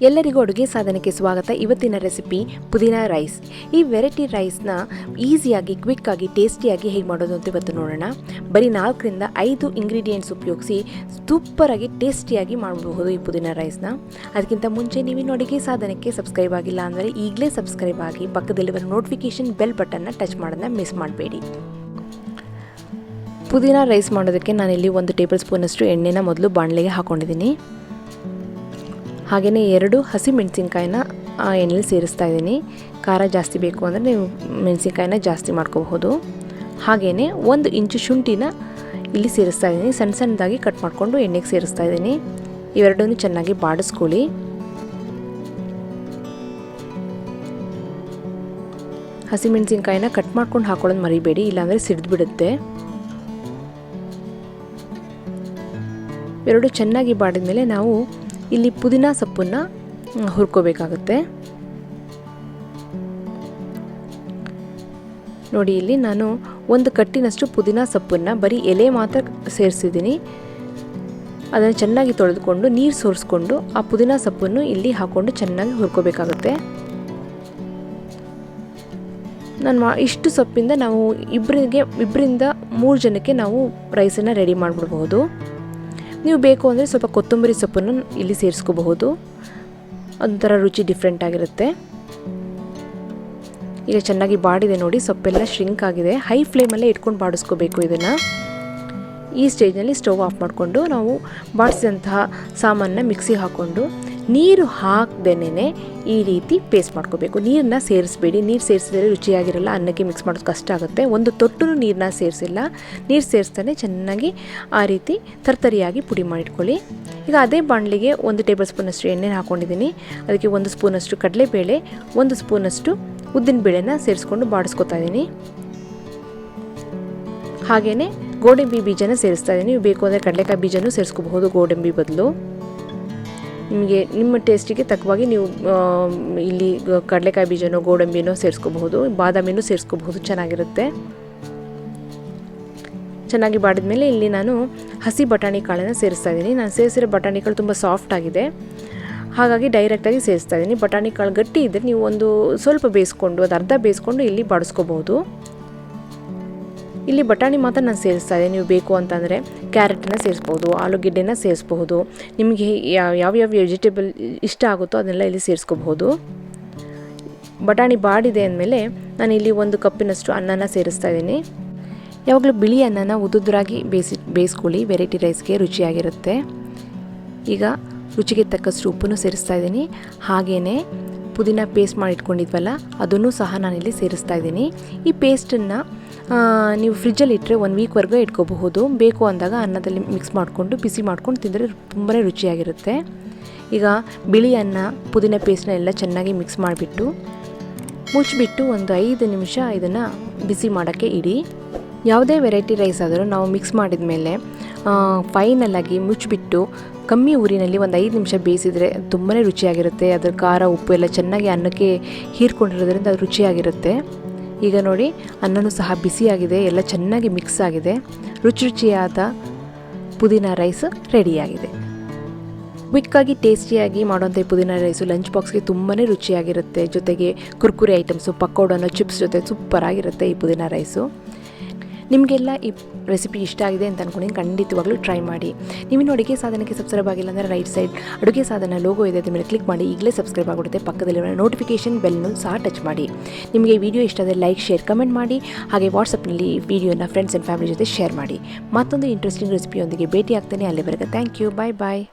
ಎಲ್ಲರಿಗೂ ಅಡುಗೆ ಸಾಧನಕ್ಕೆ ಸ್ವಾಗತ. ಇವತ್ತಿನ ರೆಸಿಪಿ ಪುದೀನಾ ರೈಸ್. ಈ ವೆರೈಟಿ ರೈಸ್ನ ಈಸಿಯಾಗಿ, ಕ್ವಿಕ್ಕಾಗಿ, ಟೇಸ್ಟಿಯಾಗಿ ಹೇಗೆ ಮಾಡೋದು ಅಂತ ಇವತ್ತು ನೋಡೋಣ. ಬರೀ 4ರಿಂದ 5 ಇಂಗ್ರೀಡಿಯೆಂಟ್ಸ್ ಉಪಯೋಗಿಸಿ ಸೂಪರಾಗಿ ಟೇಸ್ಟಿಯಾಗಿ ಮಾಡಬಹುದು ಈ ಪುದೀನಾ ರೈಸ್ನ. ಅದಕ್ಕಿಂತ ಮುಂಚೆ ನೀವಿನ್ನು ಅಡುಗೆ ಸಾಧನಕ್ಕೆ ಸಬ್ಸ್ಕ್ರೈಬ್ ಆಗಿಲ್ಲ ಅಂದರೆ ಈಗಲೇ ಸಬ್ಸ್ಕ್ರೈಬ್ ಆಗಿ ಪಕ್ಕದಲ್ಲಿರುವ ನೋಟಿಫಿಕೇಷನ್ ಬೆಲ್ ಬಟನ್ನ ಟಚ್ ಮಾಡೋದನ್ನ ಮಿಸ್ ಮಾಡಬೇಡಿ. ಪುದೀನಾ ರೈಸ್ ಮಾಡೋದಕ್ಕೆ ನಾನಿಲ್ಲಿ 1 ಟೇಬಲ್ ಸ್ಪೂನಷ್ಟು ಎಣ್ಣೆನ ಮೊದಲು ಬಾಣಲೆಗೆ ಹಾಕ್ಕೊಂಡಿದ್ದೀನಿ. ಹಾಗೆಯೇ 2 ಹಸಿ ಮೆಣಸಿನ್ಕಾಯಿನ ಆ ಎಣ್ಣೆಲಿ ಸೇರಿಸ್ತಾ ಇದ್ದೀನಿ. ಖಾರ ಜಾಸ್ತಿ ಬೇಕು ಅಂದರೆ ನೀವು ಮೆಣಸಿನ್ಕಾಯಿನ ಜಾಸ್ತಿ ಮಾಡ್ಕೋಬಹುದು. ಹಾಗೆಯೇ 1 ಇಂಚು ಶುಂಠಿನ ಇಲ್ಲಿ ಸೇರಿಸ್ತಾ ಇದ್ದೀನಿ. ಸಣ್ಣದಾಗಿ ಕಟ್ ಮಾಡಿಕೊಂಡು ಎಣ್ಣೆಗೆ ಸೇರಿಸ್ತಾ ಇದ್ದೀನಿ. ಇವೆರಡನ್ನೂ ಚೆನ್ನಾಗಿ ಬಾಡಿಸ್ಕೊಳ್ಳಿ. ಹಸಿ ಮೆಣಸಿನ್ಕಾಯಿನ ಕಟ್ ಮಾಡ್ಕೊಂಡು ಹಾಕೊಳ್ಳೋದು ಮರಿಬೇಡಿ, ಇಲ್ಲಾಂದರೆ ಸಿಡಿದ್ಬಿಡುತ್ತೆ. ಎರಡು ಚೆನ್ನಾಗಿ ಬಾಡಿದ ಮೇಲೆ ನಾವು ಇಲ್ಲಿ ಪುದೀನಾ ಸೊಪ್ಪನ್ನು ಹುರ್ಕೋಬೇಕಾಗುತ್ತೆ. ನೋಡಿ, ಇಲ್ಲಿ ನಾನು 1 ಕಟ್ಟಿನಷ್ಟು ಪುದೀನಾ ಸೊಪ್ಪನ್ನು ಬರೀ ಎಲೆ ಮಾತ್ರ ಸೇರಿಸಿದ್ದೀನಿ. ಅದನ್ನು ಚೆನ್ನಾಗಿ ತೊಳೆದುಕೊಂಡು ನೀರು ಸೋರಿಸ್ಕೊಂಡು ಆ ಪುದೀನಾ ಸೊಪ್ಪನ್ನು ಇಲ್ಲಿ ಹಾಕ್ಕೊಂಡು ಚೆನ್ನಾಗಿ ಹುರ್ಕೋಬೇಕಾಗುತ್ತೆ. ಇಷ್ಟು ಸೊಪ್ಪಿಂದ ನಾವು ಇಬ್ಬರಿಂದ 3 ಜನಕ್ಕೆ ನಾವು ರೈಸನ್ನು ರೆಡಿ ಮಾಡಿಬಿಡ್ಬಹುದು. ನೀವು ಬೇಕು ಅಂದರೆ ಸ್ವಲ್ಪ ಕೊತ್ತಂಬರಿ ಸೊಪ್ಪನ್ನು ಇಲ್ಲಿ ಸೇರಿಸ್ಕೋಬಹುದು. ಒಂಥರ ರುಚಿ ಡಿಫ್ರೆಂಟ್ ಆಗಿರುತ್ತೆ. ಈಗ ಚೆನ್ನಾಗಿ ಬಾಡಿದೆ ನೋಡಿ, ಸೊಪ್ಪೆಲ್ಲ ಶ್ರಿಂಕ್ ಆಗಿದೆ. ಹೈ ಫ್ಲೇಮಲ್ಲೇ ಇಟ್ಕೊಂಡು ಬಾಡಿಸ್ಕೋಬೇಕು ಇದನ್ನು. ಈ ಸ್ಟೇಜ್ನಲ್ಲಿ ಸ್ಟವ್ ಆಫ್ ಮಾಡಿಕೊಂಡು ನಾವು ಬಾಡಿಸಿದಂತಹ ಸಾಮಾನನ್ನ ಮಿಕ್ಸಿಗೆ ಹಾಕ್ಕೊಂಡು ನೀರು ಹಾಕ್ದೇನೆ ಈ ರೀತಿ ಪೇಸ್ಟ್ ಮಾಡ್ಕೋಬೇಕು. ನೀರನ್ನ ಸೇರಿಸಬೇಡಿ. ನೀರು ಸೇರಿಸಿದರೆ ರುಚಿಯಾಗಿರಲ್ಲ, ಅನ್ನಕ್ಕೆ ಮಿಕ್ಸ್ ಮಾಡೋದು ಕಷ್ಟ ಆಗುತ್ತೆ. 1 ತೊಟ್ಟು ನೀರನ್ನ ಸೇರಿಸಿಲ್ಲ. ನೀರು ಸೇರಿಸ್ತಾನೆ ಚೆನ್ನಾಗಿ ಆ ರೀತಿ ತರ್ತರಿಯಾಗಿ ಪುಡಿ ಮಾಡಿಟ್ಕೊಳ್ಳಿ. ಈಗ ಅದೇ ಬಾಣಲಿಗೆ 1 ಟೇಬಲ್ ಸ್ಪೂನಷ್ಟು ಎಣ್ಣೆ ಹಾಕ್ಕೊಂಡಿದ್ದೀನಿ. ಅದಕ್ಕೆ 1 ಸ್ಪೂನಷ್ಟು ಕಡಲೆಬೇಳೆ, 1 ಸ್ಪೂನಷ್ಟು ಉದ್ದಿನಬೇಳೆನ ಸೇರಿಸ್ಕೊಂಡು ಬಾಡಿಸ್ಕೊತಾ ಇದ್ದೀನಿ. ಹಾಗೆಯೇ ಗೋಡಂಬಿ ಬೀಜನ ಸೇರಿಸ್ತಾ ಇದ್ದೀನಿ. ನೀವು ಬೇಕು ಅಂದರೆ ಕಡಲೆಕಾಯಿ ಬೀಜನೂ ಸೇರಿಸ್ಕೋಬಹುದು ಗೋಡಂಬಿ ಬದಲು. ನಿಮಗೆ ನಿಮ್ಮ ಟೇಸ್ಟಿಗೆ ತಕ್ಕವಾಗಿ ನೀವು ಇಲ್ಲಿ ಕಡಲೆಕಾಯಿ ಬೀಜನೋ ಗೋಡಂಬಿನೋ ಸೇರಿಸ್ಕೋಬಹುದು, ಬಾದಾಮಿನೂ ಸೇರಿಸ್ಕೋಬಹುದು, ಚೆನ್ನಾಗಿರುತ್ತೆ. ಚೆನ್ನಾಗಿ ಬಾಡಿದ ಮೇಲೆ ಇಲ್ಲಿ ನಾನು ಹಸಿ ಬಟಾಣಿ ಕಾಳನ್ನು ಸೇರಿಸ್ತಾ ಇದ್ದೀನಿ. ನಾನು ಸೇರಿಸಿರೋ ಬಟಾಣಿ ಕಾಳು ತುಂಬ ಸಾಫ್ಟ್ ಆಗಿದೆ, ಹಾಗಾಗಿ ಡೈರೆಕ್ಟಾಗಿ ಸೇರಿಸ್ತಾ ಇದ್ದೀನಿ. ಬಟಾಣಿ ಕಾಳು ಗಟ್ಟಿ ಇದ್ದರೆ ನೀವು ಸ್ವಲ್ಪ ಬೇಯಿಸ್ಕೊಂಡು, ಅದು ಅರ್ಧ ಬೇಯಿಸ್ಕೊಂಡು ಇಲ್ಲಿ ಬಾಡಿಸ್ಕೋಬಹುದು. ಇಲ್ಲಿ ಬಟಾಣಿ ಮಾತ್ರ ನಾನು ಸೇರಿಸ್ತಾ ಇದ್ದೀನಿ. ನೀವು ಬೇಕು ಅಂತಂದರೆ ಕ್ಯಾರೆಟನ್ನು ಸೇರಿಸ್ಬೋದು, ಆಲೂಗೆಡ್ಡೆನ ಸೇರಿಸ್ಬಹುದು. ನಿಮಗೆ ಯಾವ್ಯಾವ ವೆಜಿಟೇಬಲ್ ಇಷ್ಟ ಆಗುತ್ತೋ ಅದನ್ನೆಲ್ಲ ಇಲ್ಲಿ ಸೇರಿಸ್ಕೋಬಹುದು. ಬಟಾಣಿ ಬಾಡಿದೆ ಅಂದಮೇಲೆ ನಾನು ಇಲ್ಲಿ 1 ಕಪ್ಪಿನಷ್ಟು ಅನ್ನನ ಸೇರಿಸ್ತಾ ಇದ್ದೀನಿ. ಯಾವಾಗಲೂ ಬಿಳಿ ಅನ್ನನ ಉದುರಾಗಿ ಬೇಯಿಸ್ಕೊಳ್ಳಿ, ವೆರೈಟಿ ರೈಸ್ಗೆ ರುಚಿಯಾಗಿರುತ್ತೆ. ಈಗ ರುಚಿಗೆ ತಕ್ಕಷ್ಟು ಉಪ್ಪನ್ನು ಸೇರಿಸ್ತಾ ಇದ್ದೀನಿ. ಹಾಗೆಯೇ ಪುದೀನ ಪೇಸ್ಟ್ ಮಾಡಿ ಇಟ್ಕೊಂಡಿದ್ವಲ್ಲ ಅದನ್ನು ಸಹ ನಾನಿಲ್ಲಿ ಸೇರಿಸ್ತಾ ಇದ್ದೀನಿ. ಈ ಪೇಸ್ಟನ್ನು ನೀವು ಫ್ರಿಜ್ಜಲ್ಲಿ ಇಟ್ಟರೆ 1 ವೀಕ್ವರೆಗೂ ಇಟ್ಕೋಬಹುದು. ಬೇಕು ಅಂದಾಗ ಅನ್ನದಲ್ಲಿ ಮಿಕ್ಸ್ ಮಾಡಿಕೊಂಡು ಬಿಸಿ ಮಾಡ್ಕೊಂಡು ತಿಂದರೆ ತುಂಬಾ ರುಚಿಯಾಗಿರುತ್ತೆ. ಈಗ ಬಿಳಿ ಅನ್ನ ಪುದೀನ ಪೇಸ್ಟ್ನ ಎಲ್ಲ ಚೆನ್ನಾಗಿ ಮಿಕ್ಸ್ ಮಾಡಿಬಿಟ್ಟು ಮುಚ್ಚಿಬಿಟ್ಟು 5 ನಿಮಿಷ ಇದನ್ನು ಬಿಸಿ ಮಾಡೋಕ್ಕೆ ಇಡಿ. ಯಾವುದೇ ವೆರೈಟಿ ರೈಸ್ ಆದರೂ ನಾವು ಮಿಕ್ಸ್ ಮಾಡಿದ ಮೇಲೆ ಫೈನಲಾಗಿ ಮುಚ್ಚಿಬಿಟ್ಟು ಕಮ್ಮಿ ಊರಿನಲ್ಲಿ 5 ನಿಮಿಷ ಬೇಯಿಸಿದರೆ ತುಂಬಾ ರುಚಿಯಾಗಿರುತ್ತೆ. ಅದರ ಖಾರ ಉಪ್ಪು ಎಲ್ಲ ಚೆನ್ನಾಗಿ ಅನ್ನಕ್ಕೆ ಹೀರ್ಕೊಂಡಿರೋದ್ರಿಂದ ಅದು ರುಚಿಯಾಗಿರುತ್ತೆ. ಈಗ ನೋಡಿ, ಅನ್ನನೂ ಸಹ ಬಿಸಿಯಾಗಿದೆ, ಎಲ್ಲ ಚೆನ್ನಾಗಿ ಮಿಕ್ಸ್ ಆಗಿದೆ. ರುಚಿಯಾದ ಪುದೀನಾ ರೈಸ್ ರೆಡಿಯಾಗಿದೆ. ಕ್ವಿಕ್ಕಾಗಿ ಟೇಸ್ಟಿಯಾಗಿ ಮಾಡುವಂಥ ಈ ಪುದೀನಾ ರೈಸು ಲಂಚ್ ಬಾಕ್ಸ್ಗೆ ತುಂಬಾ ರುಚಿಯಾಗಿರುತ್ತೆ. ಜೊತೆಗೆ ಕುರ್ಕುರೆ ಐಟಮ್ಸು, ಪಕೋಡನೋ, ಚಿಪ್ಸ್ ಜೊತೆ ಸೂಪರಾಗಿರುತ್ತೆ ಈ ಪುದೀನಾ ರೈಸು. ನಿಮಗೆಲ್ಲ ಈ ರೆಸಿಪಿ ಇಷ್ಟ ಆಗಿದೆ ಅಂತ ಅಂದ್ಕೊಂಡು ಖಂಡಿತವಾಗ್ಲೂ ಟ್ರೈ ಮಾಡಿ. ನೀವಿನ್ನು ಅಡುಗೆ ಸಾಧನಕ್ಕೆ ಸಬ್ಸ್ಕ್ರೈಬ್ ಆಗಿಲ್ಲ ಅಂದರೆ ರೈಟ್ ಸೈಡ್ ಅಡುಗೆ ಸಾಧನ ಲೋಗೋ ಇದೆ, ಅದ್ರ ಮೇಲೆ ಕ್ಲಿಕ್ ಮಾಡಿ ಈಗಲೇ ಸಬ್ಸ್ಕ್ರೈಬ್ ಆಗಿಬಿಡುತ್ತೆ. ಪಕ್ಕದಲ್ಲಿರೋ ನೋಟಿಫಿಕೇಷನ್ ಬೆಲ್ನೂ ಸಹ ಟಚ್ ಮಾಡಿ. ನಿಮಗೆ ಈ ವಿಡಿಯೋ ಇಷ್ಟ ಆದರೆ ಲೈಕ್, ಶೇರ್, ಕಮೆಂಟ್ ಮಾಡಿ. ಹಾಗೆ ವಾಟ್ಸಪ್ನಲ್ಲಿ ವಿಡಿಯೋನ ಫ್ರೆಂಡ್ಸ್ ಆ್ಯಂಡ್ ಫ್ಯಾಮಿಲಿ ಜೊತೆ ಶೇರ್ ಮಾಡಿ. ಮತ್ತೊಂದು ಇಂಟ್ರೆಸ್ಟಿಂಗ್ ರೆಸಿಪಿಯೊಂದಿಗೆ ಭೇಟಿ ಆಗ್ತಾನೆ. ಅಲ್ಲಿವರೆಗೆ ಥ್ಯಾಂಕ್ ಯು, ಬಾಯ್ ಬಾಯ್.